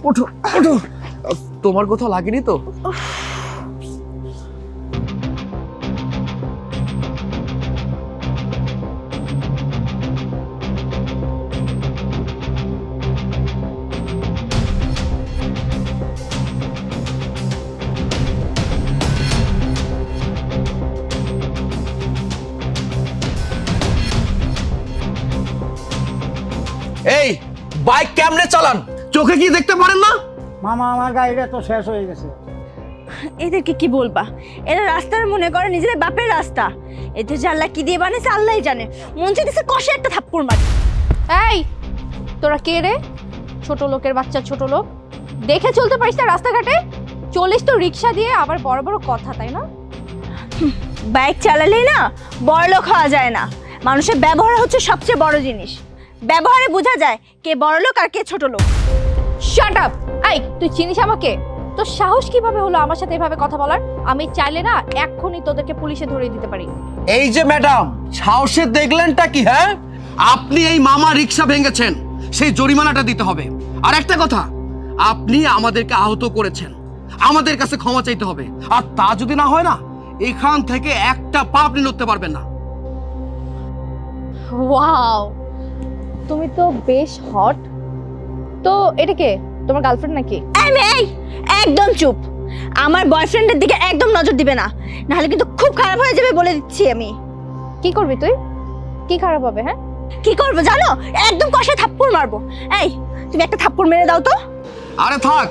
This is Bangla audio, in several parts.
ওঠো ওঠো, তোমার কোথাও লাগেনি তো? এই বাইক কেমনে চালান? চোখে কি দেখতে পারেন না? মামা আমার গাড়িটা তো শেষ হয়ে গেছে। এদেরকে কি বলবা, এরা রাস্তার মনে করে নিজেদের বাপের রাস্তা। এদের যে আল্লাহ কি দিয়ে বানিয়েছে আল্লাহই জানে। মন চাইতেছে কষে একটা থাপ্পড় মারি। এই তোরা কে রে? ছোট লোকের বাচ্চা, ছোট লোক দেখে চলতে পারিস না রাস্তাঘাটে? চলিস তো রিক্সা দিয়ে, আবার বড় বড় কথা, তাই না? বাইক চালালেই না বড়লোক হওয়া যায় না। মানুষের ব্যবহার হচ্ছে সবচেয়ে বড় জিনিস। ব্যবহারে বোঝা যায় কে বড়লোক আর কে ছোট লোক। Shut up! এই তুই চিনিস আমাকে? তোর সাহস কিভাবে হলো আমার সাথে এভাবে কথা বলার? আমি চাইলে না এক্ষুনি তোদেরকে পুলিশে ধরিয়ে দিতে পারি। এই যে ম্যাডাম, সাহসে দেখলেনটা কি? হ্যাঁ, আপনি এই মামা রিক্সা ভেঙেছেন, সেই জরিমানাটা দিতে হবে। আর একটা কথা, আপনি আমাদেরকে আহত করেছেন, আমাদের কাছে ক্ষমা চাইতে হবে। আর তা যদি না হয় না, এখান থেকে একটা পা আপনি নড়তে পারবেন না। ওয়াও, তুমি তো বেশ হট। তো এটা কে, তোমার গার্লফ্রেন্ড নাকি? এই একদম চুপ। আমার বয়ফ্রেন্ডের দিকে একদম নজর দিবে না, নাহলে কিন্তু খুব খারাপ হয়ে যাবে বলে দিচ্ছি আমি। কি করবি তুই? কি খারাপ হবে? হ্যাঁ কি করবো জানো? একদম কষে থাপ্পড় মারবো। এই তুমি একটা থাপ্পড় মেরে দাও তো। আরে থাক,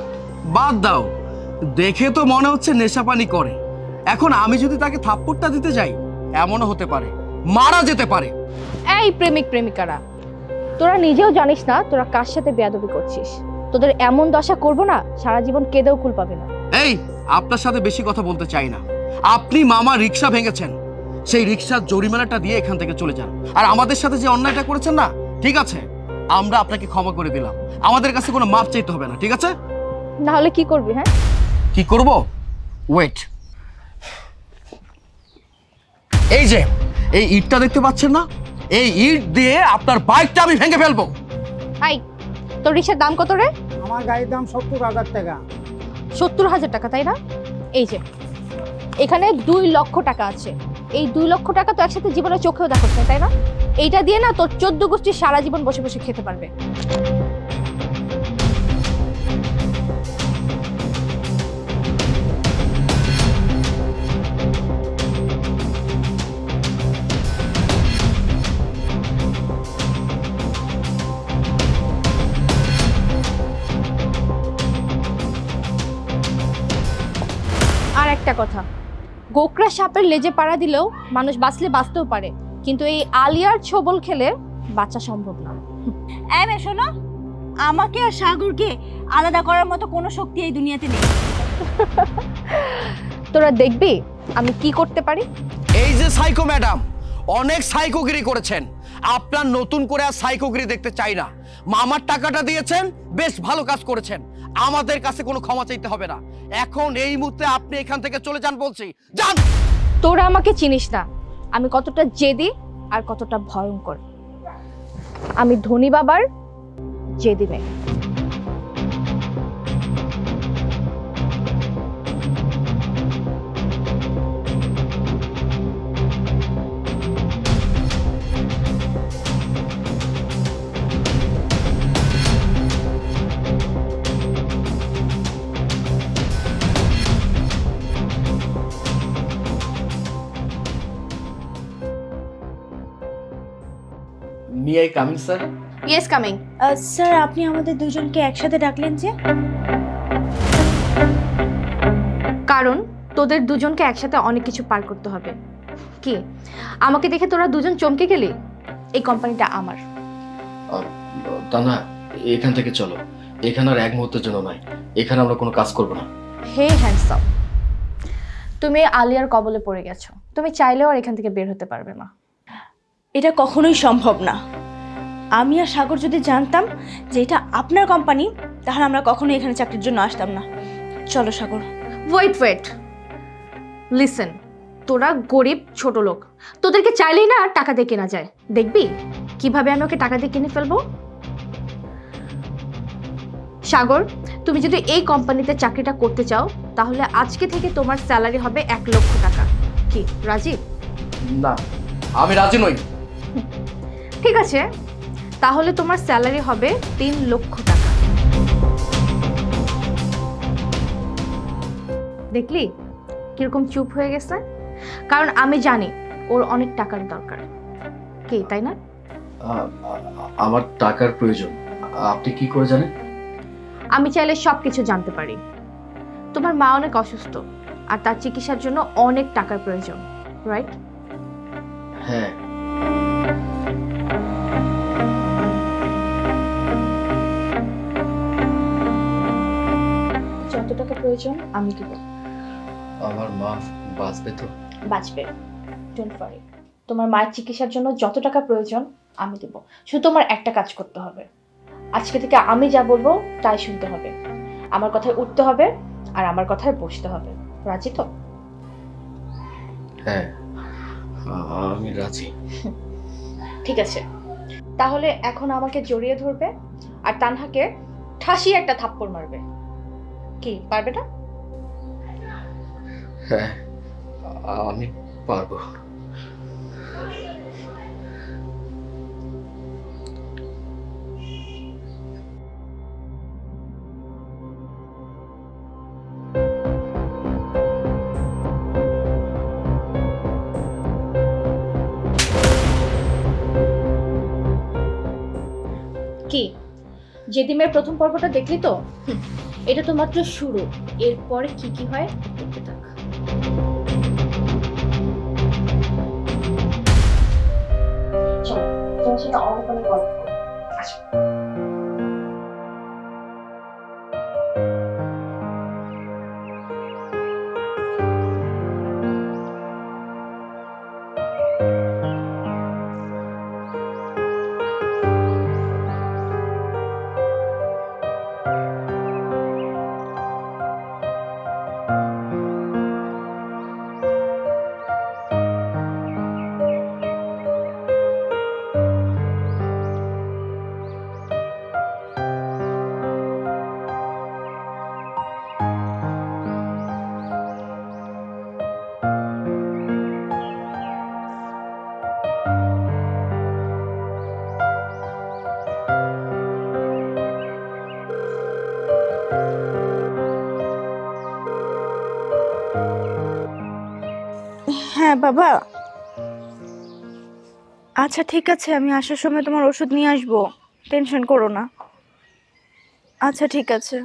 বাদ দাও। দেখে তো মনে হচ্ছে নেশাপানি করে। এখন আমি যদি তাকে থাপ্পড়টা দিতে যাই, এমনও হতে পারে মারা যেতে পারে। এই প্রেমিক প্রেমিকারা, তোরা নিজেও জানিস না তোরা কার সাথে বেয়াদবি করছিস। তোদের এমন দশা করবো না, সারা জীবন কেঁদেও কুল পাবে না। এই, আপনার সাথে বেশি কথা বলতে চাই না। আপনি মামা রিক্সা ভেঙেছেন, সেই রিক্সার জরিমানাটা দিয়ে এখান থেকে চলে যান। আর আমাদের সাথে যে অন্যায়টা করেছেন না, ঠিক আছে, আমরা আপনাকে ক্ষমা করে দিলাম। আমাদের কাছে কোনো মাপ চাইতে হবে না, ঠিক আছে? না হলে কি করবি? হ্যাঁ কি করব? ওয়েট, এই যে এই ইটটা দেখতে পাচ্ছেন না, এই ইট দিয়ে আপনার বাইকটা আমি ভেঙে ফেলবো। এই তোর রিক্সার দাম কত রে? আমার গাড়ির দাম 70,000 টাকা। 70,000 টাকা, তাই না? এই যে এখানে 2 লক্ষ টাকা আছে। এই 2 লক্ষ টাকা তো একসাথে জীবনে চোখেও দেখোস না, তাই না? এইটা দিয়ে না তোর 14 গোষ্ঠী সারা জীবন বসে বসে খেতে পারবে। আর একটা কথা, গোকরা সাপের লেজে পাড়া দিলেও মানুষ বাঁচলে বাঁচতেও পারে, কিন্তু এই আলিয়ার ছোবল খেলে বাঁচা সম্ভব না। এই শোনো, আমাকে আর সাগরকে আলাদা করার মতো কোনো শক্তি এই দুনিয়াতে নেই। তোরা দেখবি আমি কি করতে পারি। এই যে সাইকো ম্যাডাম, অনেক সাইকোগিরি করেছেন। আপনার নতুন করে আর সাইকোগিরি দেখতে চাই না। মামার টাকাটা দিয়েছেন, বেশ ভালো কাজ করেছেন। আমাদের কাছে কোনো ক্ষমা চাইতে হবে না। এখন এই মুহূর্তে আপনি এখান থেকে চলে যান বলছি, যান। তোরা আমাকে চিনিস না, আমি কতটা জেদি আর কতটা ভয়ঙ্কর। আমি ধনী বাবার জেদি মেয়ে। May I come in, sir? Yes, coming. Sir, আপনি আমাদের দুজনকে একসাথে ডাকলেন যে? কারণ তোদের দুজনকে একসাথে অনেক কিছু পার করতে হবে। কি আমাকে দেখে তোরা দুজন চমকে গেলি? এই কোম্পানিটা আমার। তা না, এখান থেকে চলো। এখানে আর এক মুহূর্তের জন্য নয়, এখানে আমরা কোনো কাজ করব না। হে হ্যান্ডসাম, তুমি আলিয়ার কবলে পড়ে গেছো। তুমি চাইলেও আর এখান থেকে বের হতে পারবে না। এটা কখনোই সম্ভব না। আমি আর সাগর যদি জানতাম যে এটা আপনার কোম্পানি, তাহলে আমরা কখনোই এখানে চাকরির জন্য আসতাম না। চলো সাগর। ওয়েট, লিসেন, তোরা গরিব ছোট লোক, তোদেরকে চাইলেই না টাকা দিয়ে কেনা যায়। দেখবি কিভাবে আমি ওকে টাকা দিয়ে কিনে ফেলবো। সাগর, তুমি যদি এই কোম্পানিতে চাকরিটা করতে চাও তাহলে আজকে থেকে তোমার স্যালারি হবে 1 লক্ষ টাকা। কি রাজি? না, আমি রাজি নই। ঠিক আছে, তাহলে তোমার স্যালারি হবে 3 লক্ষ টাকা। দেখলি কিরকম চুপ হয়ে গেছে? কারণ আমি জানি ওর অনেক টাকার দরকার। কি তাই না? আমার টাকার প্রয়োজন। আপনি কি করে জানেন? আমি চাইলে সবকিছু জানতে পারি। তোমার মা অনেক অসুস্থ আর তার চিকিৎসার জন্য অনেক টাকার প্রয়োজন, রাইট? হ্যাঁ। যত টাকা প্রয়োজন আমি দিব। আমার মা বাঁচবে তো? বাঁচবে, ডোন্ট ওয়ারি। তোমার মায়ের চিকিৎসার জন্য যত টাকা প্রয়োজন আমি দেব। শুধু তোমার একটা কাজ করতে হবে, আজকে থেকে আমি যা বলবো তাই শুনতে হবে, আমার কথায় উঠতে হবে আর আমার কথায় বসতে হবে। রাজি তো? হ্যাঁ, আমি রাজি। ঠিক আছে, তাহলে এখন আমাকে জড়িয়ে ধরবে আর তানহাকে ঠাসিয়ে একটা থাপ্পড় মারবে। কি পারবে না? হ্যাঁ, আমি পারবো। কি জেদিমের প্রথম পর্বটা দেখলি তো? এটা তো মাত্র শুরু, এরপরে কি কি হয় দেখতে থাক। চলো তোমার সাথে অনেক অনেক গল্প করবো। আসো। হ্যাঁ বাবা, আচ্ছা ঠিক আছে, আমি আসার সময় তোমার ওষুধ নিয়ে আসবো, টেনশন করো না। আচ্ছা ঠিক আছে।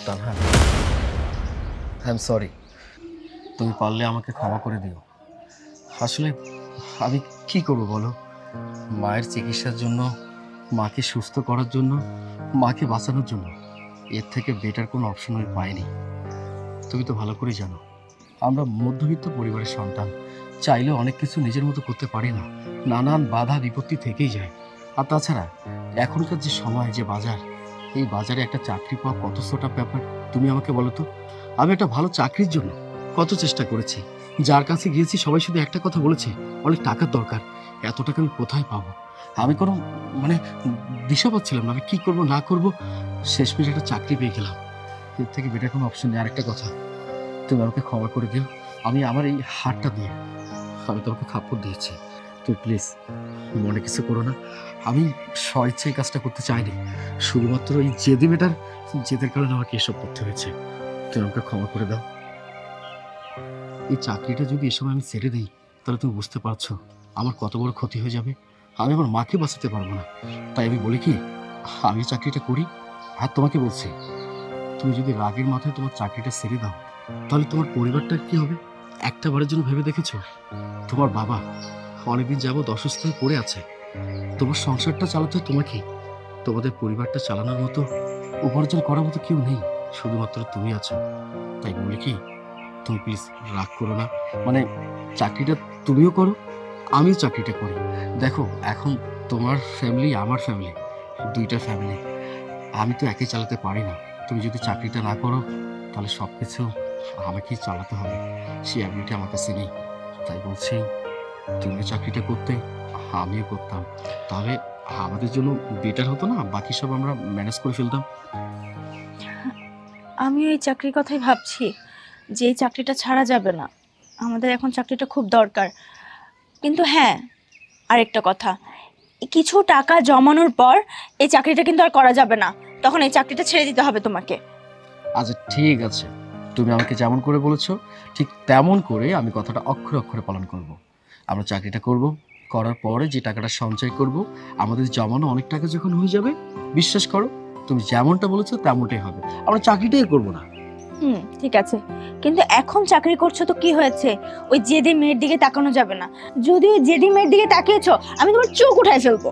Tanha, I am sorry. তুমি পারলে আমাকে ক্ষমা করে দিও। আসলে আমি কি করবো বলো? মায়ের চিকিৎসার জন্য, মাকে সুস্থ করার জন্য, মাকে বাঁচানোর জন্য এর থেকে বেটার কোনো অপশন আমি পাইনি। তুমি তো ভালো করে জানো আমরা মধ্যবিত্ত পরিবারের সন্তান, চাইলেও অনেক কিছু নিজের মতো করতে পারি না, নানান বাধা বিপত্তি থেকেই যায়। আর তাছাড়া এখনকার যে সময়, যে বাজার, এই বাজারে একটা চাকরি পাওয়া কত ছোটা ব্যাপার তুমি আমাকে বলো তো। আমি একটা ভালো চাকরির জন্য কত চেষ্টা করেছি, যার কাছে গিয়েছি সবাই শুধু একটা কথা বলেছে, অনেক টাকার দরকার। এত টাকা আমি কোথায় পাবো? আমি কোনো দিশা পাচ্ছিলাম না, আমি কি করব না করব। শেষমেশ একটা চাকরি পেয়ে গেলাম, এর থেকে বেটার কোনো অপশন নেই। আরেকটা কথা, তুমি আমাকে ক্ষমা করে দিও। আমি আমার এই হারটা দিয়ে আমি তোমাকে খাপ্পড় দিয়েছি, তুমি প্লিজ মনে কিছু করো না। আমি স্বেচ্ছায় কাজটা করতে চাইনি, শুধুমাত্র এই জেদি মেটার জেদের কারণে আমাকে এসব করতে হয়েছে। তুমি আমাকে ক্ষমা করে দাও। এই চাকরিটা যদি এ সময় আমি ছেড়ে দিই তাহলে তুমি বুঝতে পারছো আমার কত বড় ক্ষতি হয়ে যাবে। আমি আমার মাকে বাঁচাতে পারবো না। তাই আমি বলি কি, আমি চাকরিটা করি। আর তোমাকে বলছি, তুমি যদি রাগের মাথায় তোমার চাকরিটা ছেড়ে দাও তাহলে তোমার পরিবারটা কি হবে একটা বারের জন্য ভেবে দেখেছো? তোমার বাবা অনেকদিন যাবত অসুস্থ হয়ে পড়ে আছে, তোমার সংসারটা চালাতে তোমাকেই। তোমাদের পরিবারটা চালানোর মতো, উপার্জন করার মতো কেউ নেই, শুধুমাত্র তুমি আছো। তাই বলি কি, তুমি প্লিজ রাগ করো না। চাকরিটা তুমিও করো, আমিও চাকরিটা করি। দেখো এখন তোমার ফ্যামিলি, আমার ফ্যামিলি, দুইটা ফ্যামিলি। আমি তো একে চালাতে পারি না। তুমি যদি চাকরিটা না করো তাহলে সব কিছু আমাকেই চালাতে হবে, সে অ্যাবিলিটি আমার কাছে নেই। তাই বলছি তুমি চাকরিটা করতে, আমিও করতাম, তাহলে আমাদের জন্য বেটার হতো না? বাকি সব আমরা ম্যানেজ করে ফেলতাম। আমিও এই চাকরির কথাই ভাবছি যে এই চাকরিটা ছাড়া যাবে না, আমাদের এখন চাকরিটা খুব দরকার। কিন্তু হ্যাঁ, আরেকটা কথা, কিছু টাকা জমানোর পর এই চাকরিটা কিন্তু আর করা যাবে না, তখন এই চাকরিটা ছেড়ে দিতে হবে তোমাকে। আচ্ছা ঠিক আছে, তুমি আমাকে যেমন করে বলেছো ঠিক তেমন করে আমি কথাটা অক্ষরে অক্ষরে পালন করব। আমরা চাকরিটা করব, করার পরে যে টাকাটা সঞ্চয় করব, আমাদের জমানো অনেক টাকা যখন হয়ে যাবে, বিশ্বাস করো তুমি যেমনটা বলেছো তেমনটাই হবে, আমরা চাকরিটাই করব না। ঠিক আছে, কিন্তু এখন চাকরি করছো তো কি হয়েছে, ওই জেদি মেয়ের দিকে তাকানো যাবে না। যদি ওই জেদি মেয়ের দিকে তাকিয়েছো আমি তোমার চোখ উঠায় ফেলবো।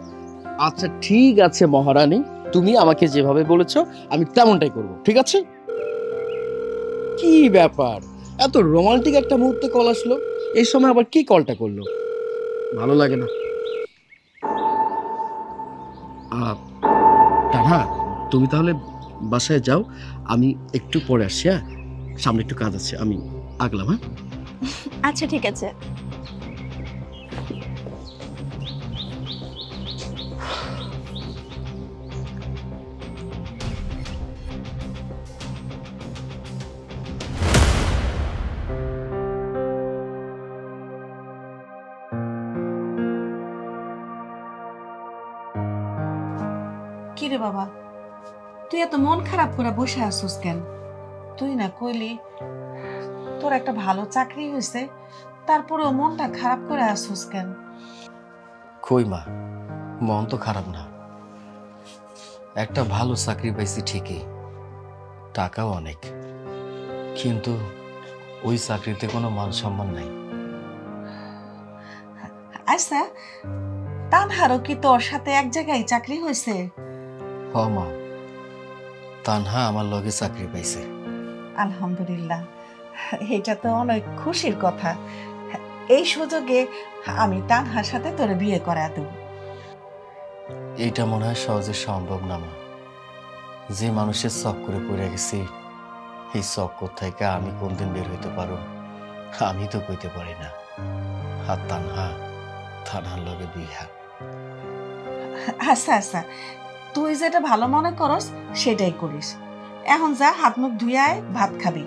আচ্ছা ঠিক আছে মহারানী, তুমি আমাকে যেভাবে বলেছো আমি তেমনটাই করব, ঠিক আছে? কি ব্যাপার, এত রোমান্টিক একটা মুহূর্তে কল আসলো, এই সময় আবার কি কলটা করলো? ভালো লাগে না। তানহা, তুমি তাহলে বাসায় যাও, আমি একটু পরে আসছি। হ্যাঁ, সামনে একটু কাজ আছে, আমি আগলাম। হ্যাঁ আচ্ছা ঠিক আছে। কিরে বাবা, তুই এত মন খারাপ করে বসে আসছিস কেন? তুই না কইলি তোর একটা ভালো চাকরি হয়েছে, তারপরেও মনটা খারাপ করে আসছিস কেন? কই মা, মন তো খারাপ না, একটা ভালো চাকরি পাইছি ঠিকই, টাকাও অনেক, কিন্তু ওই চাকরিতে কোনো মান সম্মান নাই। আচ্ছা, তানহারও কি তোর সাথে এক জায়গায় চাকরি হয়েছে? হ মা, তানহা আমার লগে চাকরি পাইছে। আলহামদুলিল্লাহ, এটা তো অনেক খুশির কথা। এই সুযোগে আমি তানহার সাথে তোর বিয়ে করা দেব। এইটা মনে হয় সহজে সম্ভব না মা, যে মানুষের চক্করে পড়ে গেছি, এই চক্কর থেকে আমি কোনদিন বের হইতে পারো আমি তো কইতে পারি না। আর তানহার লগে বিয়া। আচ্ছা আচ্ছা, তুই যেটা ভালো মনে করস সেটাই করিস। এখন যা, হাত মুখ ধুয়ে আয়, ভাত খাবি।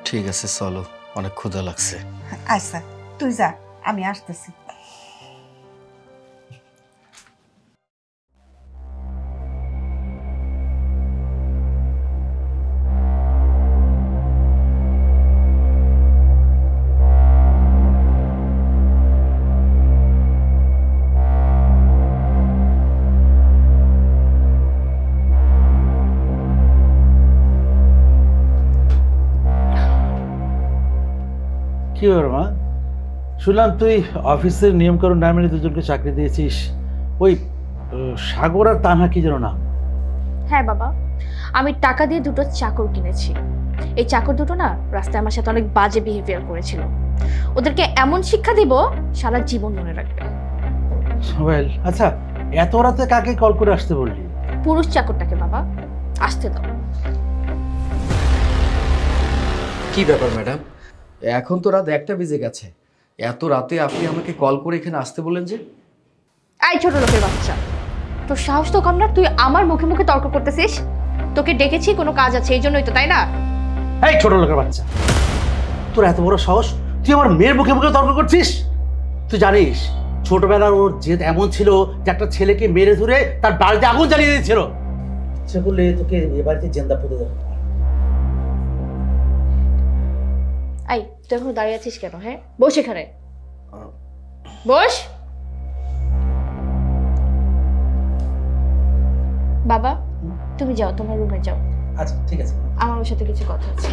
ঠিক আছে চলো, অনেক ক্ষুধা লাগছে। আচ্ছা তুই যা, আমি আসতেছি। কি ব্যাপার মা, শুনলাম তুই অফিসের নিয়মকানুন না মেনে দুজনকে চাকরি দিয়েছিস। ওই সাগর আর তানহা কি যেন না? হ্যাঁ বাবা, আমি টাকা দিয়ে দুটো চাকর কিনেছি। এই চাকর দুটো না রাস্তায় আমার সাথে অনেক বাজে বিহেভিয়ার করেছিল। ওদেরকে এমন শিক্ষা দিব সারা জীবন মনে রাখবে। সোহেল, আচ্ছা এত রাতে কাকে কল করে আসতে বললি? পুরুষ চাকরটাকে বাবা, আসতে দাও। কি ব্যাপার ম্যাডাম, এখন তো রাত 1টা বেজে গেছে, এত রাতে আপনি আমাকে কল করে এখানে আসতে বলেন যে? এই ছোট লোকের বাচ্চা, তোর সাহস তো কম না, তুই আমার মুখে মুখে তর্ক করতেছিস? তোকে ডেকেছি কোনো কাজ আছে এই জন্যই তো, তাই না? এই ছোট লোকের বাচ্চা, তোর এত বড় সাহস, তুই আমার মেয়ের মুখে মুখে তর্ক করছিস? তুই জানিস ছোটবেলার ওর জেদ এমন ছিল যে একটা ছেলেকে মেরে ধরে তার বাড়িতে আগুন জ্বালিয়ে দিয়েছিল। ইচ্ছে করলে তোকে এ বাড়িতে জেন্দা পুঁতে দেবো। এই তুই এখন দাঁড়িয়ে আছিস কেন? হ্যাঁ বস এখানে, বস। বাবা তুমি যাও, তোমার রুমে যাও। আচ্ছা ঠিক আছে, আমার ওর সাথে কিছু কথা আছে।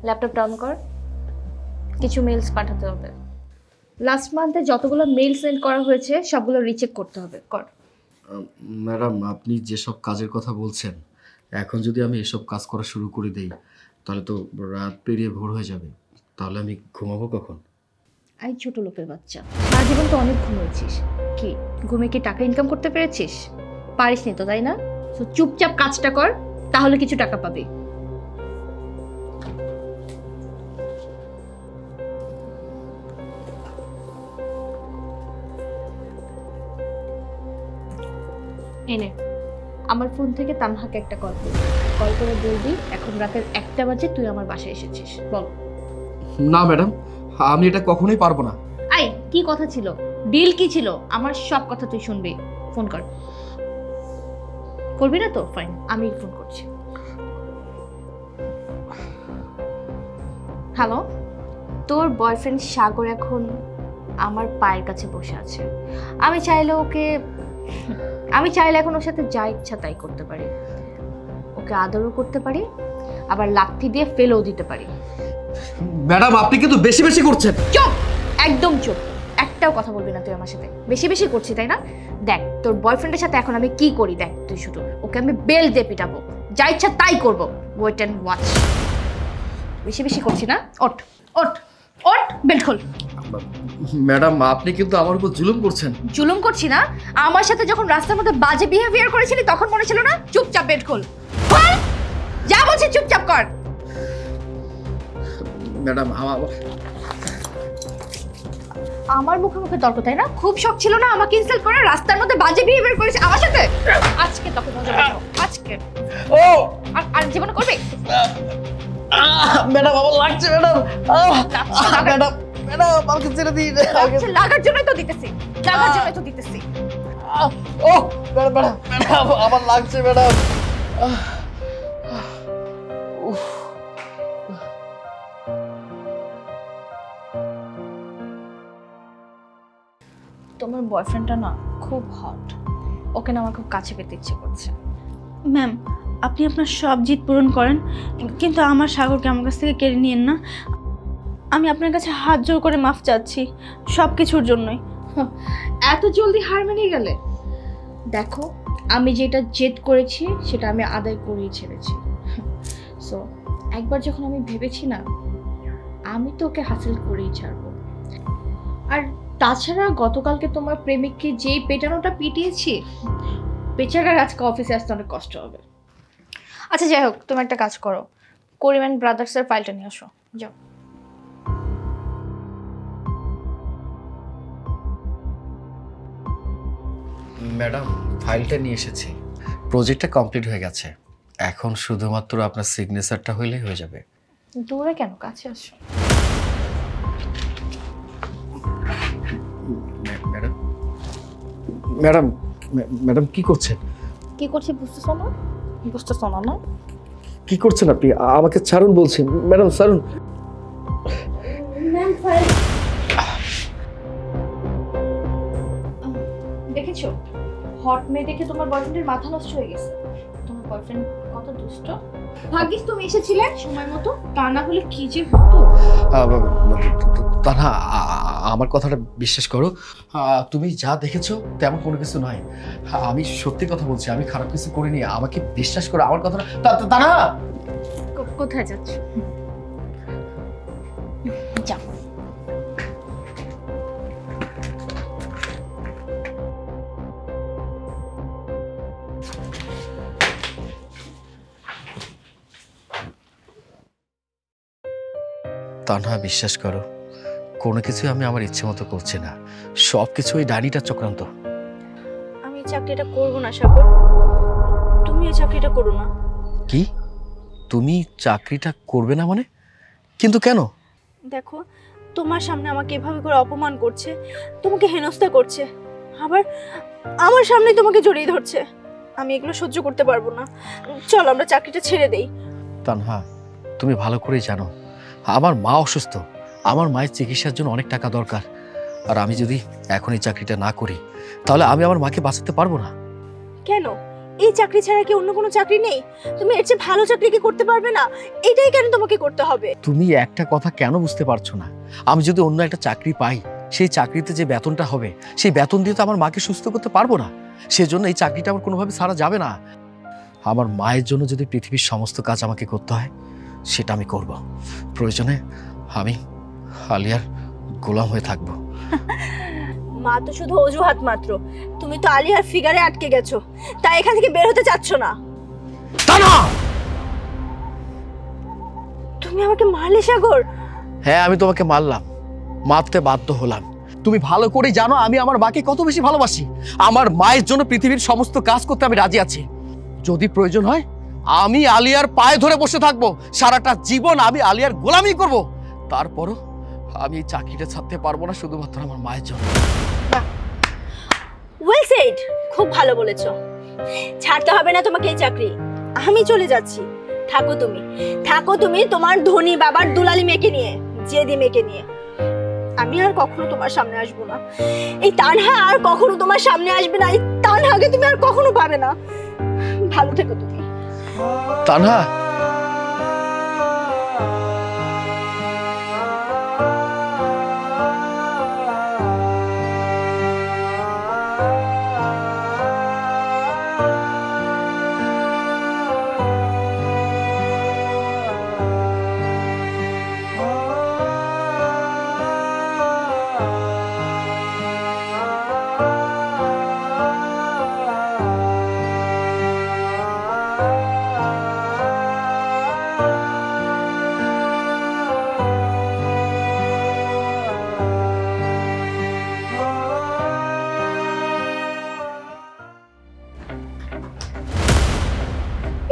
ল্যাপটপটা অন কর, কিছু মেইলস পাঠাতে হবে। লাস্ট মান্থে যতগুলো মেইল সেন্ড করা হয়েছে সবগুলো রিচেক করতে হবে, কর। ম্যাডাম, আপনি যেসব কাজের কথা বলছেন, এখন যদি আমি এসব কাজ করা শুরু করে দেই তাহলে তো রাত পেরিয়ে ভোর হয়ে যাবে, তাহলে আমি ঘুমাবো কখন? এই ছোট লোকের বাচ্চা, সারা জীবন তো অনেক ঘুমিয়েছিস, কি ঘুমে কি টাকা ইনকাম করতে পেরেছিস? পারিসনি তো, তাই না? তো চুপচাপ কাজটা কর, তাহলে কিছু টাকা পাবি। এনে আমার ফোন থেকে তানহাকে একটা কল করে বলবি এখন রাতের 1টা বাজে তুই আমার বাসায় এসেছিস। বল। না ম্যাডাম, আমি এটা কখনোই পারবো না। আই কি কথা ছিল, ডিল কি ছিল, আমার সব কথা তুই শুনবি। ফোন কর। করবি না তো ফাইন, আমি ফোন করছি। হ্যালো, তোর বয়ফ্রেন্ড সাগর এখন আমার পায়ের কাছে বসে আছে। আমি চাইলে এখন ওর সাথে যা ইচ্ছা তাই করতে পারি। ওকে আদরও করতে পারি, আবার লাথি দিয়ে ফেলেও দিতে পারি। ম্যাডাম আপনি কিন্তু বেশি বেশি করছেন। চুপ, একদম চুপ, একটাও কথা বলবি না তুই আমার সাথে। বেশি বেশি করছি তাই না? দেখ তোর বয়ফ্রেন্ডের সাথে এখন আমি কি করি দেখ তুই শুধু। ওকে আমি বেল দিয়ে পিটাবো, যা ইচ্ছা তাই করবো। Wait and watch. বেশি বেশি করছি না? ওঠ ওঠ ওঠ, বেল খোল। ম্যাডাম আপনি কিন্তু আমার উপর জুলুম করছেন। জুলুম করছি না? আমার সাথে যখন রাস্তার মধ্যে বাজে বিহেভিয়ার করেছিলি তখন মনে ছিল না? চুপচাপ বেল খোল। খোল, যা বলছি চুপচাপ কর। ম্যাডাম আমার মুখে মুখে তর্ক তাই না? খুব শখ ছিল না আমাকে ইনসাল্ট করে? রাস্তার মধ্যে বাজে বিহেভিয়ার করেছে আমার সাথে। আজকে তোকে মজা দেখাবো, আজকে। ও আর জীবনে করবে? ম্যাডাম আমার লাগছে ম্যাডাম। ম্যাডাম ম্যাডাম আমাকে ছেড়ে দিন। লাগার জন্যই তো দিতেছি, লাগার জন্যই তো দিতেছি। ও ম্যাডাম ম্যাডাম ম্যাডাম আমার লাগছে ম্যাডাম। তোমার বয়ফ্রেন্ডটা না খুব হট, ওকে না আমার খুব কাছে পেতে ইচ্ছে করছে। ম্যাম, আপনি আপনার সব জিদ পূরণ করেন, কিন্তু আমার সাগরকে আমার কাছ থেকে কেড়ে নিয়েন না। আমি আপনার কাছে হাত জোর করে মাফ চাচ্ছি সব কিছুর জন্যই। এত জলদি হার মেনে গেলে? দেখো আমি যেটা জেদ করেছি সেটা আমি আদায় করেই ছেড়েছি। সো একবার যখন আমি ভেবেছি না, আমি তো ওকে হাসিল করেই ছাড়বো। আর তাছাড়া গতকালকে তোমার প্রেমিককে যেই পেটানোটা পিটিয়েছি, বেচারার আজকে অফিসে আসতে অনেক কষ্ট হবে। আচ্ছা যাই হোক, তুমি একটা কাজ করো, করিম অ্যান্ড ব্রাদার্সের ফাইলটা নিয়ে আসো, যাও। ম্যাডাম ফাইলটা নিয়ে এসেছি, প্রজেক্টটা কমপ্লিট হয়ে গেছে, এখন শুধুমাত্র আপনার সিগনেচারটা হইলেই হয়ে যাবে। দূরে কেন, কাছে আসো। ম্যাডাম ম্যাডাম ম্যাডাম কি করছেন? কি করছি বুঝতেছো না? বুঝতেছো না না? কি করছেন আপনি? আমাকে ছাড়ুন বলছি। ম্যাডাম ছাড়ুন। দেখেছো, হট মেয়ে দেখে তোমার বয়ফ্রেন্ডের মাথা নষ্ট হয়ে গেছে। তোমার বয়ফ্রেন্ড কত দুষ্ট। ভাগ্যিস তুমি এসেছিলে সময় মতো, তা না হলে কি যে হতো। তা না, আমার কথাটা বিশ্বাস করো, তুমি যা দেখেছো তেমন কোনো কিছু নয়। আমি সত্যি কথা বলছি, আমি খারাপ কিছু করিনি, আমাকে বিশ্বাস করো আমার কথাটা। তা না। কোথায় যাচ্ছ? যাও। তানহা বিশ্বাস করো, কোনো কিছুই আমি আমার ইচ্ছে মতো করছি না, সব কিছু ওই ডাইনিটার চক্রান্ত। আমি এই চাকরিটা করবো না সাগর, তুমি এই চাকরিটা করো না। কি? তুমি চাকরিটা করবে না মানে? কিন্তু কেন? দেখো, তোমার সামনে আমাকে এভাবে করে অপমান করছে, তোমাকে হেনস্থা করছে, আবার আমার সামনে তোমাকে জড়িয়ে ধরছে। আমি এগুলো সহ্য করতে পারবো না। চল আমরা চাকরিটা ছেড়ে দেই। তানহা তুমি ভালো করেই জানো আমার মা অসুস্থ, আমার মায়ের চিকিৎসার জন্য অনেক টাকা দরকার, আর আমি যদি এখন এই চাকরিটা না করি তাহলে আমি আমার মাকে বাঁচাতে পারবো না। কেন? এই চাকরি ছাড়া কি অন্য কোনো চাকরি নেই? তুমি এর চেয়ে ভালো চাকরি কি করতে পারবে না? এটাই কেন তোমাকে করতে হবে? তুমি একটা কথা কেন বুঝতে পারছো না? আমি যদি অন্য একটা চাকরি পাই, সেই চাকরিতে যে বেতনটা হবে সেই বেতন দিয়ে তো আমার মাকে সুস্থ করতে পারবো না। সেজন্য এই চাকরিটা আমার কোনোভাবে ছাড়া যাবে না। আমার মায়ের জন্য যদি পৃথিবীর সমস্ত কাজ আমাকে করতে হয় সেটা আমি করব। প্রয়োজনে আমি আলিয়ার গোলাম হয়ে থাকবো। মা তো শুধু অজুহাত মাত্র। তুমি তো আলিয়ার ফিগারে আটকে গেছো, তাই এখান থেকে বের হতে চাচ্ছ না। তানহা! তুমি আমাকে মারলে সাগর? হ্যাঁ, আমি তোমাকে মারলাম, মারতে বাধ্য হলাম। তুমি ভালো করেই জানো আমি আমার মাকে কত বেশি ভালোবাসি। আমার মায়ের জন্য পৃথিবীর সমস্ত কাজ করতে আমি রাজি আছি। যদি প্রয়োজন হয় আমি আলিয়ার পায়ে ধরে বসে থাকবো, সারাটা জীবন আমি আলিয়ার গোলামি করব। তারপরও আমি এই চাকরিটা ছাড়তে পারবো না শুধুমাত্র আমার মায়ের জন্য। ওয়েল সেড, খুব ভালো বলেছো। ছাড়তে হবে না তোমাকে এই চাকরি, আমি চলে যাচ্ছি। থাকো তুমি তোমার ধনী বাবার দুলালি মেয়েকে নিয়ে, জেদি মেয়েকে নিয়ে। আমি আর কখনো তোমার সামনে আসবো না। এই তানহা আর কখনো তোমার সামনে আসবে না। এই তানহাকে তুমি আর কখনো পাবে না। ভালো থেকো তুমি। তানহা,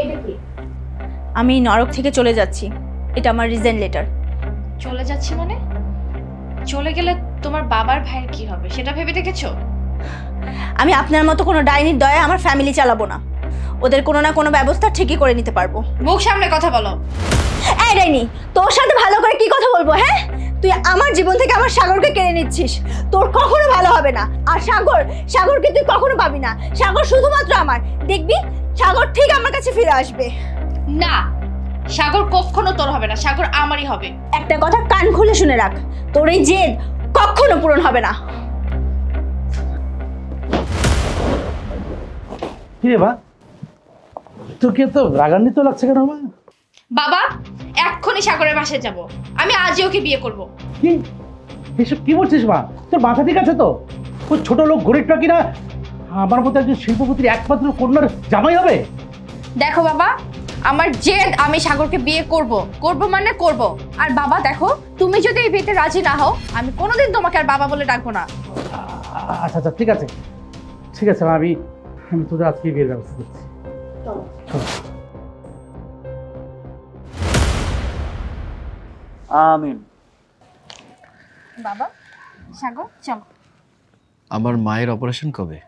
এটা কি? আমি নরক থেকে চলে যাচ্ছি, এটা আমার রিজাইন লেটার। চলে যাচ্ছি মানে? চলে গেলে তোমার বাবার ভাইয়ের কি হবে সেটা ভেবে দেখেছো? আমি আপনার মতো কোনো ডাইনির দয়ায় আমার ফ্যামিলি চালাবো না। ওদের কোনো না কোনো ব্যবস্থা ঠিকই করে নিতে পারবো। মুখ সামনে কথা বলো। এই ডাইনি, তোর সাথে ভালো করে কি কথা বলবো? হ্যাঁ, তুই আমার জীবন থেকে আমার সাগরকে কেড়ে নিচ্ছিস। তোর কখনো ভালো হবে না। আর সাগরকে তুই কখনো পাবি না। সাগর শুধুমাত্র আমার। দেখবি সাগর ঠিক আমার কাছে ফিরে আসবে। না, সাগর কখনো তোর হবে না, সাগর আমারই হবে। একটা কথা কান খুলে শুনে রাখ, তোর এই জেদ কখনো পূরণ হবে না। কি রে মা, তোকে তো রাগান্বিত লাগছে কেন মা? বাবা, এক্ষুনি সাগরের বাসায় যাব। আমি আজই ওকে বিয়ে করব। কি এসব কি বলছিস মা? তোর মাথা ঠিক আছে তো? ওই ছোট লোক গরিবটা কিনা আমার মতো একজন শিল্পপতির একমাত্র কন্যার জামাই হবে? দেখো বাবা, আমার জেদ, আমি সাগরকে বিয়ে করব মানে করব। আর বাবা দেখো, তুমি যদি এই বিয়েতে রাজি না হও, আমি কোনোদিন তোমাকে আর বাবা বলে ডাকবো না। আচ্ছা আচ্ছা, ঠিক আছে মা, আমি তোদের আজকে বিয়ের ব্যবস্থা করছি। চলো। আমিন। বাবা, সাগর চলো। আমার মায়ের অপারেশন কবে?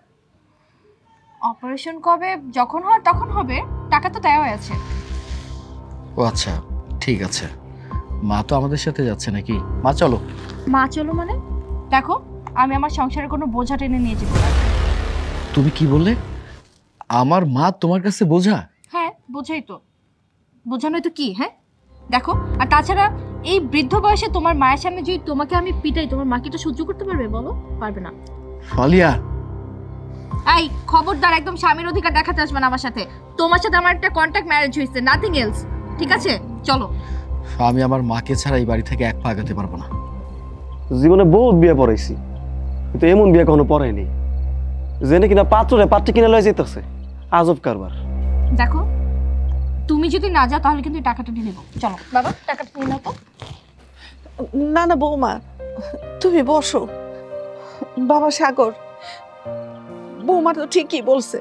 অপারেশন কবে যখন হয় তখন হবে, টাকা তো দেওয়া আছে। ও আচ্ছা, ঠিক আছে। মা তো আমাদের সাথে যাচ্ছে নাকি? মা চলো। মা চলো মানে? দেখো, আমি আমার সংসারে কোনো বোঝা টেনে নিয়ে যাবো না। তুমি কি বললে? আমার মা তোমার কাছে বোঝা? হ্যাঁ, বোঝাই তো। বোঝানোই তো কি? হ্যাঁ দেখো, আর তাছাড়া এই বৃদ্ধ বয়সে তোমার মায়ের সামনে যদি তোমাকে আমি পিটাই, তোমার মা কি এটা সহ্য করতে পারবে বলো? পারবে না। ফালিয়া, এই খবরদার, একদম স্বামীর অধিকার দেখাতে আসবে না আমার সাথে। তোমার সাথে আমার একটা কন্ট্যাক্ট ম্যারেজ হয়েছে, নাথিং এলস। ঠিক আছে, চলো। আমি আমার মাকে ছাড়া এই বাড়ি থেকে এক পা আগাতে পারবো না। জীবনে বহুত বিয়ে পড়াইছি, কিন্তু এমন বিয়ে কখনো পড়াইনি জেনে কিনা পাত্রী কিনে লয়ে যেতেছে। আজব কারবার। দেখো, তুমি যদি না যাও তাহলে কিন্তু এই টাকাটা নিয়ে নেবো। চলো বাবা, টাকাটা নিয়ে নাও তো। না বৌমা, তুমি বসো। বাবা সাগর, বৌমা তো ঠিকই বলছে,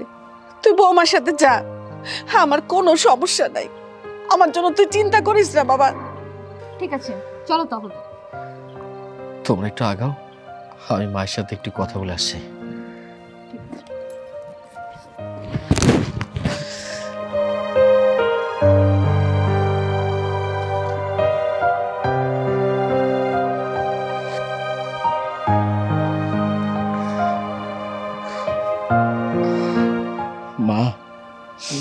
তুই বৌমার সাথে যা, আমার কোনো সমস্যা নাই। আমার জন্য তুই চিন্তা করিস না বাবা। ঠিক আছে, চলো তাহলে। তোমরা একটু আগাও, আমি মায়ের সাথে একটু কথা বলে আসছি।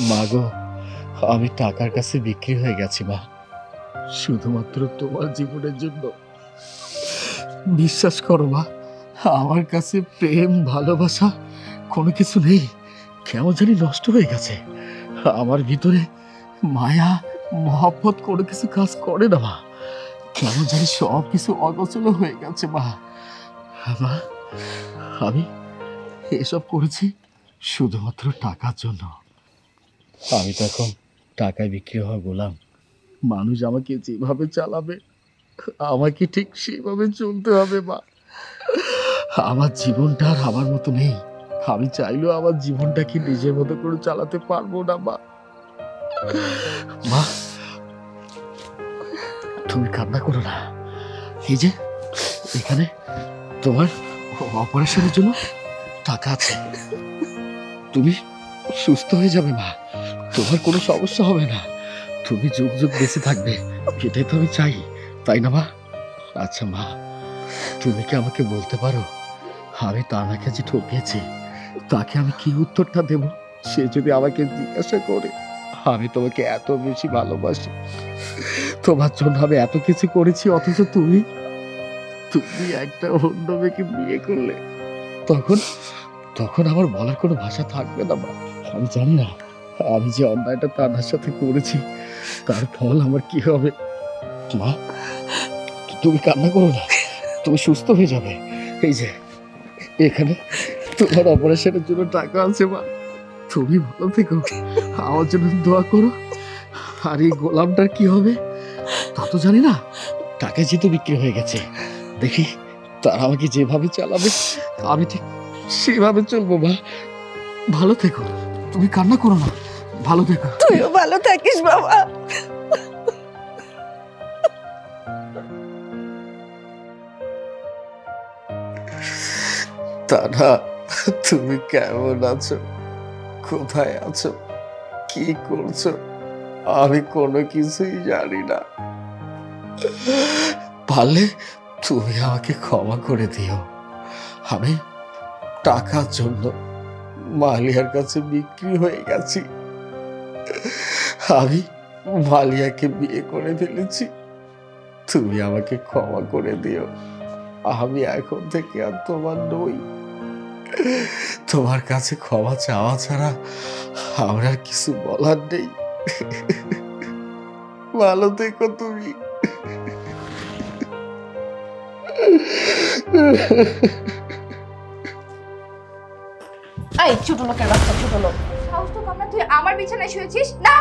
মা গো, আমি টাকার কাছে বিক্রি হয়ে গেছি মা, শুধুমাত্র তোমার জীবনের জন্য। বিশ্বাস করো মা, আমার কাছে প্রেম ভালোবাসা কোনো কিছু নেই। কেমন জানি নষ্ট হয়ে গেছে আমার ভিতরে। মায়া মহব্বত কোনো কিছু কাজ করে না মা। কেমন জানি সব কিছু অগোছালো হয়ে গেছে মা। মা আমি এসব করেছি শুধুমাত্র টাকার জন্য। আমি তো এখন টাকায় বিক্রি হওয়া গোলাম। মানুষ আমাকে যেভাবে চালাবে আমাকে ঠিক সেভাবে চলতে হবে মা। আমার জীবনটা আর আমার মতো নেই। আমি চাইলেও আমার জীবনটাকে নিজের মতো করে চালাতে পারবো না মা। মা তুমি কান্না করো না। এই যে এখানে তোমার অপারেশনের জন্য টাকা আছে। তুমি সুস্থ হয়ে যাবে মা, তোমার কোনো সমস্যা হবে না, তুমি যুগ যুগ বেঁচে থাকবে, এটাই তো আমি চাই, তাই না মা? আচ্ছা মা, তুমি কি আমাকে বলতে পারো আমি তানাকে যে ঠকিয়েছি তাকে আমি কি উত্তরটা দেব? সে যদি আমাকে জিজ্ঞাসা করে আমি তোমাকে এত বেশি ভালোবাসি, তোমার জন্য আমি এত কিছু করেছি, অথচ তুমি একটা অন্য মেয়েকে বিয়ে করলে, তখন আমার বলার কোনো ভাষা থাকবে না মা। আমি জানি না আমি যে অন্যায়টা তার সাথে করেছি তার ফল আমার কি হবে। মা তুমি কান্না করো না, তুমি সুস্থ হয়ে যাবে। এই যে এখানে তোমার অপারেশনের জন্য টাকা আছে মা, তুমি ভালো থেকো, আমার জন্য দোয়া করো। আর এই গোলামটার কি হবে তা তো জানি না, টাকা যেহেতু বিক্রি হয়ে গেছে, দেখি তারা আমাকে যেভাবে চালাবে আমি ঠিক সেভাবে চলবো মা। ভালো থেকো, তুমি কান্না করো না, ভালো থেকো। তুইও ভালো থাকিস বাবা। তারা তুমি কেমন আছো, কোথায় আছো, কি করছো? আমি কোনো কিছুই জানি না। পারলে তুমি আমাকে ক্ষমা করে দিও। আমি টাকার জন্য মালিয়ার কাছে বিক্রি হয়ে গেছি। আমি মালিয়াকে বিয়ে করে ফেলেছি, তুমি আমাকে ক্ষমা করে দিও। আমি এখন থেকে আর তোমার নই। তোমার কাছে ক্ষমা চাওয়া ছাড়া আমার আর কিছু বলার নেই। ভালো থেকো তুমি। এই ছোট লোকের বাচ্চা, ছোট লোক, সাহস তো কম না, তুই আমার বিছানায় শুয়েছিস না?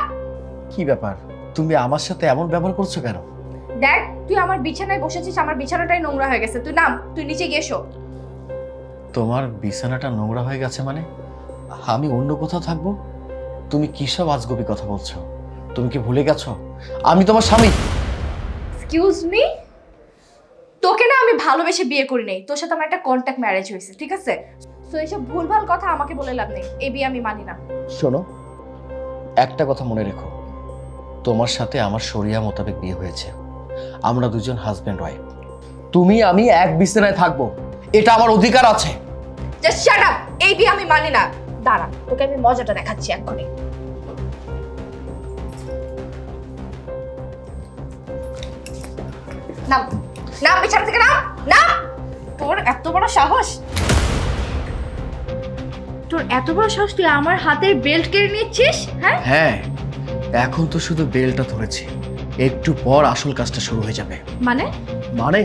কি ব্যাপার, তুমি আমার সাথে এমন ব্যবহার করছো কেন? দেখ, তুই আমার বিছানায় বসেছিস, আমার বিছানাটাই নোংরা হয়ে গেছে, তুই নাম, তুই নিচে গিয়ে শো। তোমার বিছানাটা নোংরা হয়ে গেছে মানে? আমি অন্য কোথাও থাকবো? তুমি কি সব আজগুবি কথা বলছো? তুমি কি ভুলে গেছো আমি তোমার স্বামী? এক্সকিউজ মি, তোকে না আমি ভালোবেসে বিয়ে করি নাই, তোর সাথে আমার একটা কন্ট্যাক্ট ম্যারেজ হয়েছে, ঠিক আছে? তো এইসব ভুলভাল কথা আমাকে বলে লাভ নেই, এই বিয়ে আমি মানি না। শোনো, একটা কথা মনে রেখো, তোমার সাথে আমার শরিয়া মোতাবেক বিয়ে হয়েছে, আমরা দুজন হাজবেন্ড ওয়াইফ। তুমি আমি এক বিছানায় থাকবো, এটা আমার অধিকার আছে। জাস্ট শাট আপ, এই বিয়ে আমি মানি না। দাঁড়া, তোকে আমি মজাটা দেখাচ্ছি এক্ষুনি। নাম নাম বিছানা থেকে নাম, নাম। তোর এত বড় সাহস, তোর এত বড় সাহস, তুই আমার হাতের বেল্ট কেড়ে নিচ্ছিস? হ্যাঁ হ্যাঁ, এখন তো শুধু বেলটা ধরেছি, একটু পর আসল কাজটা শুরু হয়ে যাবে। মানে?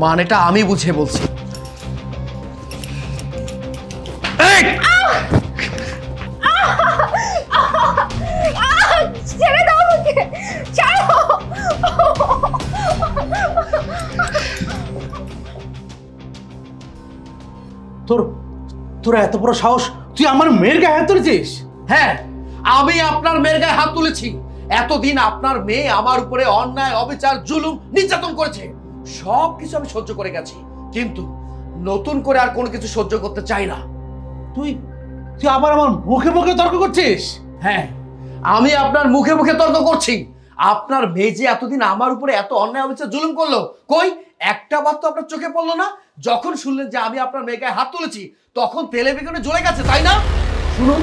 মানেটা আমি বুঝিয়ে বলছি। ছেড়ে দাও আমাকে, ছাড়ো। তোর এত বড় সাহস, তুই আমার মেয়ের গায়ে হাত তুলেছিস? হ্যাঁ, আমি আপনার মেয়ের গায়ে হাত তুলেছি। এতদিন আপনার মেয়ে আমার উপরে অন্যায়, অবিচার, জুলুম, নির্যাতন করেছে, সবকিছু আমি সহ্য করে গেছি, কিন্তু নতুন করে আর কোনো কিছু সহ্য করতে চাই না। তুই আবার আমার মুখে মুখে তর্ক করছিস? হ্যাঁ, আমি আপনার মুখে মুখে তর্ক করছি। আপনার মেয়ে যে এতদিন আমার উপরে এত অন্যায়, অবিচার, জুলুম করলো, কই একটা বার তো আপনার চোখে পড়লো না? যখন শুনলেন যে আমি আপনার মেয়ে গায়ে হাত তুলেছি, তখন তেলে বেগুনে জ্বলে গেছে, তাই না? শুনুন,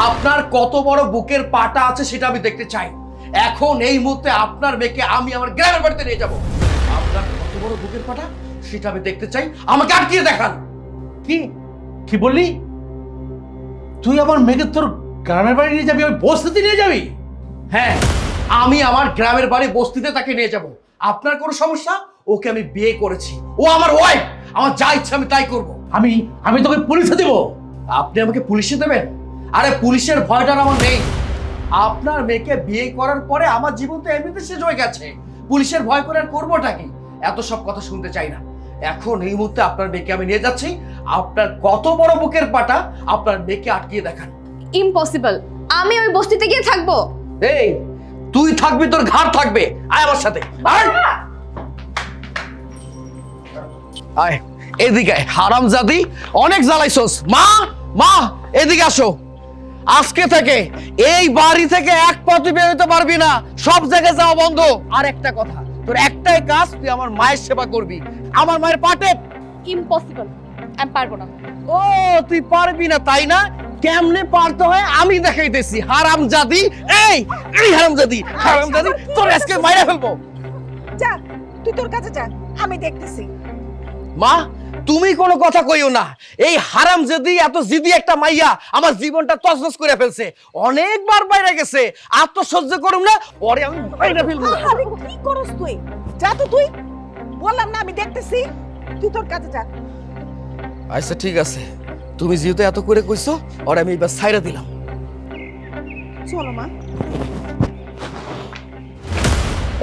আপনার কত বড় বুকের পাটা আছে সেটা আমি দেখতে চাই। এখন এই মুহূর্তে আপনার মেয়েকে আমি আমার গ্রামের বাড়িতে নিয়ে যাব। আপনার কত বড় বুকের পাটা সেটা আমি দেখতে চাই, আমাকে আটকিয়ে দেখান। কি বললি? তুই আমার মেয়েকে তোর গ্রামের বাড়ি নিয়ে যাবি, ওই বস্তিতে নিয়ে যাবি? হ্যাঁ, আমি আমার গ্রামের বাড়ি বস্তিতে তাকে নিয়ে যাব। আপনার কোনো সমস্যা? ওকে আমি বিয়ে করেছি, ও আমার ওয়াইফ, আমার যা ইচ্ছা আমি তাই করব। আমি তোকে পুলিশে দেব। আপনি আমাকে পুলিশে দেবেন? আরে পুলিশের ভয়টা আমার নেই। আপনার মেয়েকে বিয়ে করার পরে আমার জীবন তো এমনিতে শেষ হয়ে গেছে, পুলিশের ভয় করে আর করবোটা কি? এত সব কথা শুনতে চাই না। এখন এই মুহূর্তে আপনার মেয়েকে আমি নিয়ে যাচ্ছি। আপনার কত বড় বুকের পাটা, আপনার মেয়েকে আটকিয়ে দেখান। ইম্পসিবল, আমি ওই বস্তিতে গিয়ে থাকবো। এই তুই থাকবি, তোর ঘাড় থাকবে। আয় আমার সাথে, আয় আয় এদিকে। হারামজাদি, অনেক জ্বালাইছস। মা মা এদিকে আসো। আজকে থেকে এই বাড়ি থেকে এক পা তুই বের হতে পারবি না, সব জায়গায় যাওয়া বন্ধ। আর একটা কথা, তোর একটাই কাজ, তুই আমার মায়ের সেবা করবি। আমার মায়ের পাটে। ইম্পসিবল, আমি পারবো না। ও তুই পারবি না তাই না? কেমনে পারতে হয় আমি দেখাইতেছি। হারামজাদি, এই এই হারামজাদি, হারামজাদি তোর আজকে মাইরা ফেলবো। যা তুই তোর কাছে যা, আমি দেখতেছি। মা তুমি কোনো কথা কইও না। এই হারামজাদি এত জিদি একটা মাইয়া আমার জীবনটা তছনছ করে ফেলছে। অনেকবার বাইরে গেছে, আর তো সহ্য করুম না, ওরে আমি বাইরে ফেলবো। আরে কি করস তুই? যা তো তুই, বললাম না আমি দেখতেছি, তুই তোর কাছে যা। আচ্ছা ঠিক আছে, তুমি যেহেতু এত করে কইছো, ওরে আমি এবার ছাইরা দিলাম। চলো মা।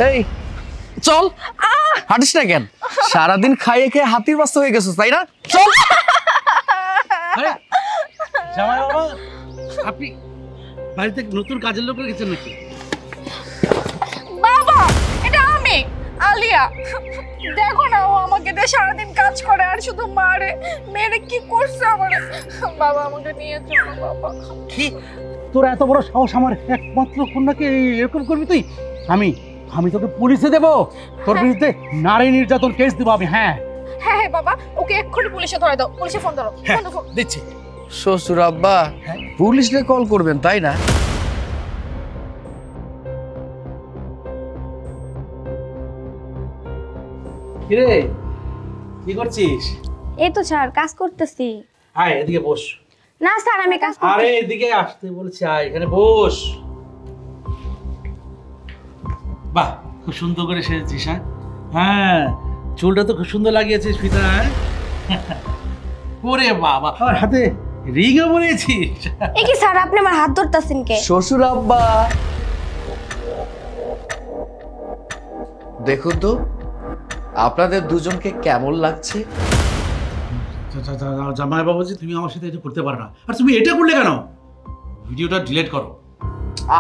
এই চল। হাঁটিস না কেন? সারাদিন খাইয়ে খেয়ে হাতির বাচ্চা হয়ে গেছো তাই না? চল। জামাই বাবা, আপনি বাড়িতে নতুন কাজের লোক রেখেছেন নাকি? বাবা, এটা আমি আলিয়া। দেখো না, ও আমাকে দিয়ে সারাদিন কাজ করে আর শুধু মারে। মেরে কি করছে আমার? বাবা আমাকে নিয়ে চলো বাবা। কি তোর এত বড় সাহস? আমার একমাত্র কন্যাকে এরকম করবি তুই? আমি তোকে পুলিশে দেব। তোর বিরুদ্ধে নারী নির্যাতন কেস দেবো আমি। হ্যাঁ হ্যাঁ বাবা, ওকে এক্ষুনি পুলিশে ধরে দাও। পুলিশে ফোন ধরো, ফোন ধরো। দিচ্ছি। শ্বশুর আব্বা পুলিশে কল করবেন তাই না? কিরে কি করছিস? এই তো স্যার কাজ করতেছি। আয় এদিকে বস। না স্যার, আমি কাজ করতে। আরে এদিকে আসতে বলছি, আয় এখানে বস। বাহ, খুব সুন্দর করে সেজেছিস। হ্যাঁ হ্যাঁ, চুলটা তো খুব সুন্দর লাগিয়েছিস ফিতা। ওরে বাবা, আর হাতে রিংও পরেছিস। এই কি স্যার, আপনি আমার হাত ধরতেছেন কে? শ্বশুর আব্বা দেখুন তো আপনাদের দুজনকে কেমন লাগছে। জামাই বাবুজি, তুমি আমার সাথে এটা করতে পারো না। আর তুমি এটা করলে কেন? ভিডিওটা ডিলিট করো।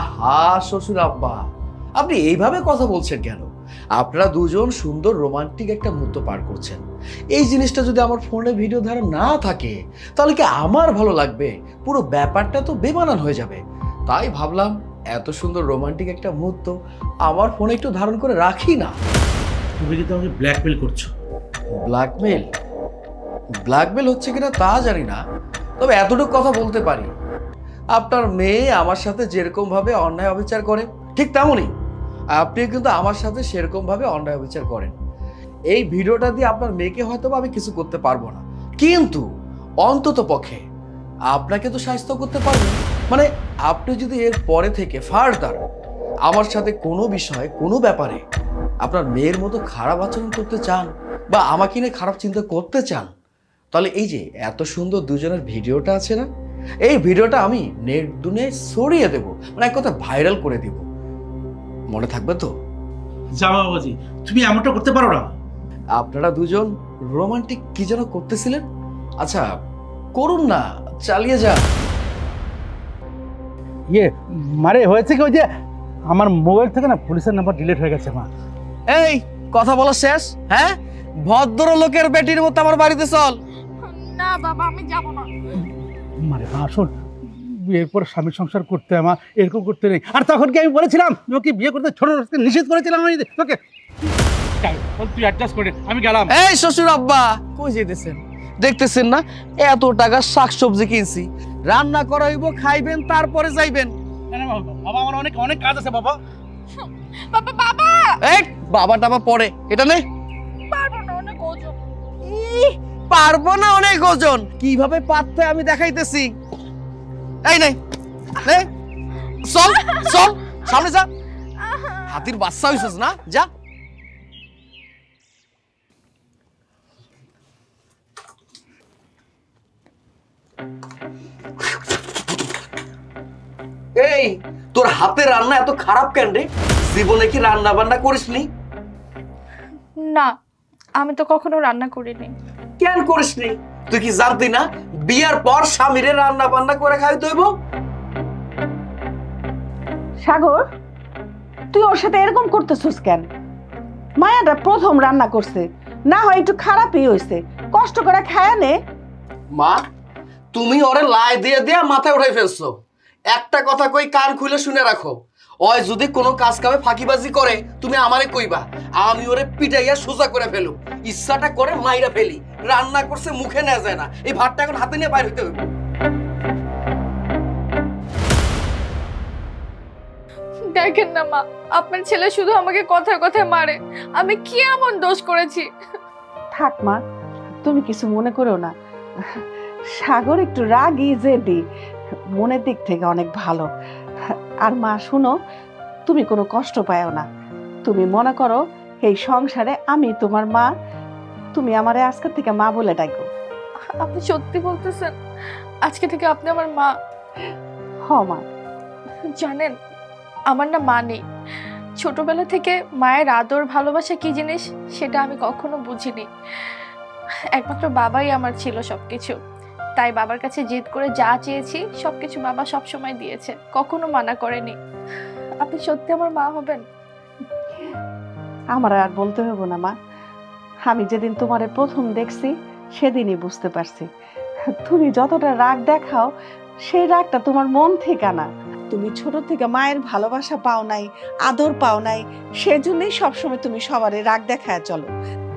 আহা শ্বশুর আব্বা, আপনি এইভাবে কথা বলছেন কেন? আপনারা দুজন সুন্দর রোমান্টিক একটা মুহূর্ত পার করছেন। এই জিনিসটা যদি আমার ফোনে ভিডিও ধারণ না থাকে তাহলে কি আমার ভালো লাগবে? পুরো ব্যাপারটা তো বেমানান হয়ে যাবে। তাই ভাবলাম এত সুন্দর রোমান্টিক একটা মুহূর্ত আমার ফোনে একটু ধারণ করে রাখি না। তুমি কিন্তু আমাকে ব্ল্যাকমেল করছো। ব্ল্যাকমেল? ব্ল্যাকমেল হচ্ছে কিনা তা জানি না, তবে এতটুকু কথা বলতে পারি, আপনার মেয়ে আমার সাথে যেরকম ভাবে অন্যায় অবিচার করে ঠিক তেমনই আপনি কিন্তু আমার সাথে সেরকম ভাবে অন্যায় অবিচার করেন। এই ভিডিওটা দিয়ে আপনার মেয়েকে হয়তো আমি কিছু করতে পারবো না, কিন্তু অন্তত পক্ষে আপনাকে তো সাহায্য করতে পারবেন। মানে আপনি যদি এর পরে থেকে ফার্দার আমার সাথে কোনো বিষয় কোনো ব্যাপারে আপনার মেয়ের মতো খারাপ আচরণ করতে চান বা আমাকে নিয়ে খারাপ চিন্তা করতে চান, তাহলে এই যে এত সুন্দর দুজনের ভিডিওটা আছে না, এই ভিডিওটা আমি নেট দুনিয়ায় ছড়িয়ে দেবো, মানে এক কথা ভাইরাল করে দিব। মনে থাকবে তো? জামা বাবাজি, তুমি এমনটা করতে পারো না। আপনারা দুজন রোমান্টিক কি যেন করতেছিলেন? আচ্ছা করুন না, চালিয়ে যান। মানে হয়েছে কি, ওই যে আমার মোবাইল থেকে না পুলিশের নাম্বার ডিলিট হয়ে গেছে। মা এই কথা বলা শেষ? হ্যাঁ, ভদ্রলোকের বেটির মতো আমার বাড়িতে চল। না বাবা, আমি যাব না। মানে মা শোন, বিয়ের পর স্বামী সংসার করতে আমার এরকম করতে নেই। আর তখন কি আমি বলেছিলাম ওকে বিয়ে করতে, ছোট নিষেধ করেছিলাম আমি তোকে? তুই অ্যাডজাস্ট করে আমি গেলাম। এই শ্বশুর আব্বা কই যেতেছেন? দেখতেছেন না এত টাকা শাকসবজি কিনছি, রান্না করাইব, খাইবেন, তারপরে যাইবেন। বাবা আমার অনেক অনেক কাজ আছে। বাবা বাবা বাবা, এই বাবা টাবা পরে, এটা নে। পারবো না, অনেক ওজন। পারবো না, অনেক ওজন। কিভাবে পারতে আমি দেখাইতেছি। এই নে নে, চল চল সামনে যা। হাতির বাচ্চা হইছিস না, যা। এই তোর হাতে রান্না এত খারাপ কেন রে? জীবনে কি রান্না বান্না করিসনি? না, আমি তো কখনো রান্না করিনি। কেন করিসনি? তুই কি জানতি না বিয়ার পর স্বামীরে রান্না বান্না করে খাইতে হইব? সাগর, তুই ওর সাথে এরকম করতেছিস কেন? মায়াটা প্রথম রান্না করছে, না হয় একটু খারাপই হয়েছে, কষ্ট করে খায় নে। মা, তুমি ওরে লাই দিয়ে দিয়ে মাথায় উঠাই ফেলছো। একটা কথা কই, কান খুলে শুনে রাখো। ওই যদি কোনো কাজ কামে ফাঁকিবাজি করে তুমি আমারে কইবা, আমি ওরে পিটাইয়া সোজা করে ফেলু, ইচ্ছাটা করে মাইরা ফেলি। রান্না করছে মুখে নেওয়া যায় না, এই ভাতটা এখন হাতে নিয়ে বাইর হইতে হইব। দেখেন না মা, আপনার ছেলে শুধু আমাকে কথায় কথায় মারে। আমি কি এমন দোষ করেছি? থাক মা, তুমি কিছু মনে করো না। সাগর একটু রাগী জেদি, মনের দিক থেকে অনেক ভালো। আর মা শুনো, তুমি কোনো কষ্ট পাও না। তুমি মনে করো এই সংসারে আমি তোমার মা, তুমি আমারে আজকে থেকে মা বলে ডাকো। আপনি সত্যি বলতেছেন? আজকে থেকে আপনি আমার মা? হ মা। জানেন, আমার না মা নেই। ছোটবেলা থেকে মায়ের আদর ভালোবাসা কি জিনিস সেটা আমি কখনো বুঝিনি। একমাত্র বাবাই আমার ছিল সবকিছু। তাই বাবার কাছে জিদ করে যা চেয়েছি সবকিছু বাবা সবসময় দিয়েছে, কখনো মানা করেনি। আপনি সত্যি আমার মা হবেন? আমার আর বলতে হবে না মা, আমি যেদিন তোমারে প্রথম দেখছি সেদিনই বুঝতে পারছি তুমি যতটা রাগ দেখাও সেই রাগটা তোমার মন থেকে না। তুমি ছোট থেকে মায়ের ভালোবাসা পাও নাই, আদর পাও নাই, সেজন্যই সবসময় তুমি সবারই রাগ দেখায় চলো।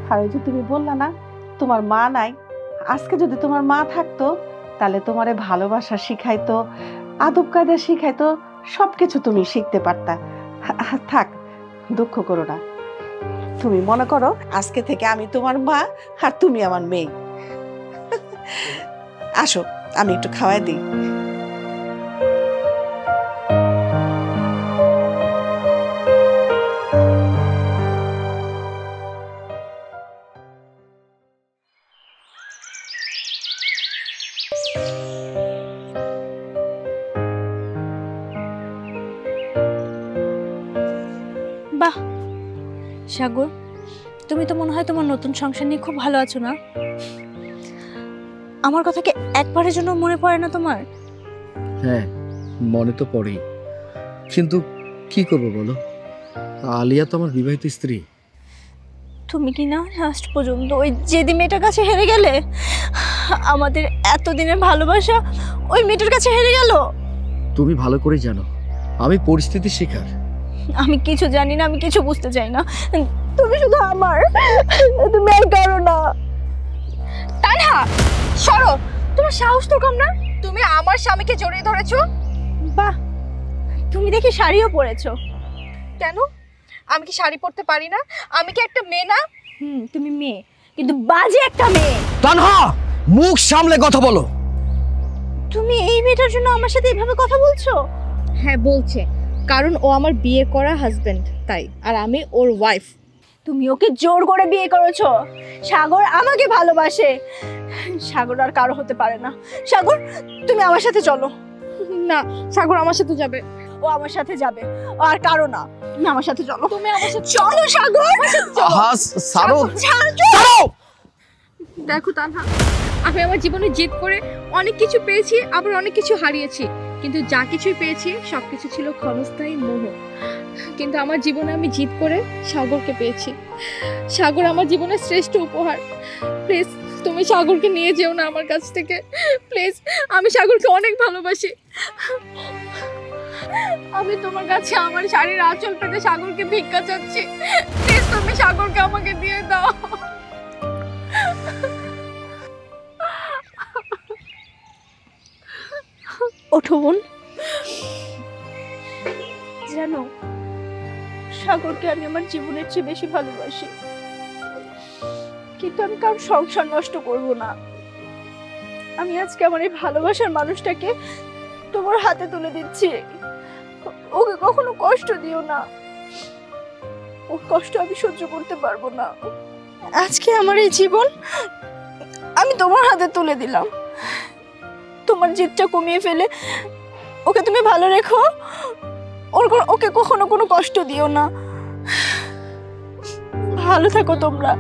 আর ওই যে তুমি বললা না তোমার মা নাই, আজকে যদি তোমার মা থাকতো তাহলে তোমারে ভালোবাসা শিখাইতো, আদব কায়দা শিখাইতো, সবকিছু তুমি শিখতে পারতা। থাক, দুঃখ করো না। তুমি মনে করো আজকে থেকে আমি তোমার মা আর তুমি আমার মেয়ে। আসো, আমি একটু খাওয়াই দিই। বাহ সাগর, তুমি তো মনে হয় তোমার নতুন সংসার নিয়ে খুব ভালো আছো না? আমার কথা কি একবারের জন্য মনে পড়ে না তোমার? হ্যাঁ, মনে তো পড়েই, কিন্তু কি করব বলো, আলিয়া তো আমার বিবাহিত স্ত্রী। তুমি কি না লাস্ট পর্যন্ত ওই জেদি মেয়েটার কাছে হেরে গেলে? আমাদের এতদিনের ভালোবাসা ওই মেয়েটার কাছে হেরে গেল। তুমি ভালো করে জানো আমি পরিস্থিতির শিকার। আমি কিছু জানি না, আমি কিছু বুঝতে চাই না। তুমি শুধু আমার, তুমি আর করো না। তানহা, সরো। তোমার সাহস তো কম না, তুমি আমার স্বামীকে জড়িয়ে ধরেছো। বাহ, তুমি দেখি শাড়িও পরেছো। কেন? আমি কি শাড়ি পরতে পারি না? আমি কি একটা মেয়ে না? তুমি মেয়ে, কিন্তু বাজে একটা মেয়ে। তানহা, মুখ সামলে কথা বলো। তুমি এই মেয়েটার জন্য আমার সাথে এভাবে কথা বলছো? হ্যাঁ বলছে, কারণ ও আমার বিয়ে করা হাজবেন্ড, তাই, আর আমি ওর ওয়াইফ। তুমি ওকে জোর করে বিয়ে করেছো। সাগর আমাকে ভালোবাসে, সাগর আর কারো হতে পারে না। সাগর, তুমি আমার সাথে চলো। না, সাগর আমার সাথে যাবে। ও আমার সাথে যাবে, ও আর কারো না। তুমি আমার সাথে চলো। তুমি আমার সাথে চলো সাগর। আহা, ছাড়ো। দেখো তানহা, আমি আমার জীবনে জিদ করে অনেক কিছু পেয়েছি, আবার অনেক কিছু হারিয়েছি, কিন্তু যা কিছুই পেয়েছি সবকিছু ছিল ক্ষণস্থায়ী মোহ। কিন্তু আমার জীবনে আমি জিদ করে সাগরকে পেয়েছি। সাগর আমার জীবনের শ্রেষ্ঠ উপহার। প্লিজ তুমি সাগরকে নিয়ে যেও না আমার কাছ থেকে, প্লিজ। আমি সাগরকে অনেক ভালোবাসি। আমি তোমার কাছে আমার শাড়ির আঁচল পেতে সাগরকে ভিক্ষা চাচ্ছি। প্লিজ তুমি সাগরকে আমাকে দিয়ে দাও। ওঠো বোন। জানো, সাগরকে আমি আমার জীবনের চেয়ে বেশি ভালোবাসি, কিন্তু আমি কারোর সংসার নষ্ট করব না। আমি আজকে আমার এই ভালোবাসার মানুষটাকে তোমার হাতে তুলে দিচ্ছি। ওকে কখনো কষ্ট দিও না, ওর কষ্ট আমি সহ্য করতে পারবো না। আজকে আমার এই জীবন আমি তোমার হাতে তুলে দিলাম। তোমার জিদটা কমিয়ে ফেলে ওকে তুমি ভালো রেখো, ওকে কখনো কোনো কষ্ট দিও না। ভালো থাকো তোমরা।